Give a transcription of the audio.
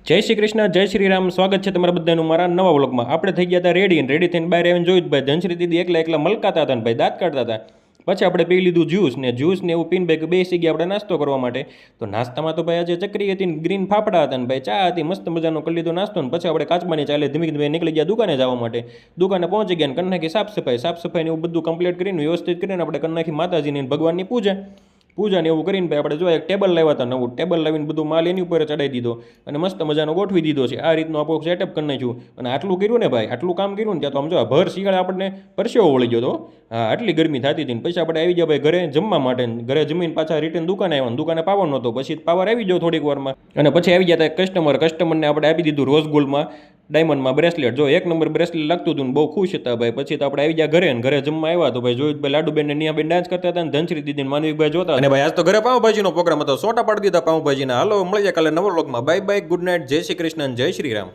જય શ્રી કૃષ્ણ, જય શ્રી રામ. સ્વાગત છે તમારા બધાનું મારા નવા વ્લોગમાં. આપણે થઈ ગયા હતા રેડી થઈને બહાર આવીને જોયું ભાઈ ધનશ્રી દીદી એકલા મલકાતા હતા ને ભાઈ દાંત કાઢતા હતા. પછી આપણે પી લીધું જ્યુસ ને એવું પીને ભાઈ બેસી ગયા આપણે નાસ્તો કરવા માટે. તો નાસ્તામાં તો ભાઈ આજે ચકરી હતી ને ગ્રીન ફાફડા હતા ને ભાઈ ચા હતી, મસ્ત મજાનો કરી લીધો નાસ્તો. ને પછી આપણે કાચબાની ચાલે ધીમે ધીમે નીકળી ગયા દુકાને જવા માટે. દુકાને પહોંચી ગયા ને કરી નાખી સાફ સફાઈ એવું બધું કમ્પ્લીટ કરીને વ્યવસ્થિત કરીને આપણે કરી નાખી માતાજીની ભગવાનની પૂજા ને એવું કરીને ભાઈ આપણે જો એક ટેબલ લાવ્યા હતા, નવું ટેબલ લાવીને બધું માલ એની ઉપર ચડાવી દીધો અને મસ્ત મજાનો ગોઠવી દીધો છે. આ રીતનું આપણું સેટઅપ કરી નાખ્યું. અને આટલું કર્યું ને ભાઈ, આટલું કામ કર્યું ને ત્યાં તો આમ જો ભર શિયાળે આપણને પરસેવો વળી ગયો હતો. હા, આટલી ગરમી થતી હતી ને પછી આપણે આવી ગયા ભાઈ ઘરે જમવા માટે. ઘરે જમીને પાછા રિટર્ન દુકાને આવ્યા. દુકાને પાવર નહોતો, પછી પાવર આવી ગયો થોડીક વારમાં. અને પછી આવી ગયા કસ્ટમરને આપણે આપી દીધું રોઝ ગોલ્ડમાં ડાયમંડમાં બ્રેસલેટ. જો એક નંબર બ્રેસલેટ લાગતું હતું ને બહુ ખુશ હતા ભાઈ. પછી તો આપણે આવી ગયા ઘરે જમવા આવ્યા. તો ભાઈ જોયું ભાઈ લાડુબેન ને નિયાબેન ડાન્સ કરતા હતા ને ધનશ્રી દીદી ને માનવીભાઈ જોતા. અને ભાઈ આજ તો ઘરે પાવભાજીનો પ્રોગ્રામ હતો, સોટા પાડી દીધા પાવભાજીના. હાલો મળીએ કાલે નવા વ્લોગમાં. બાય બાય, ગુડ નાઇટ, જય શ્રી કૃષ્ણ, જય શ્રી રામ.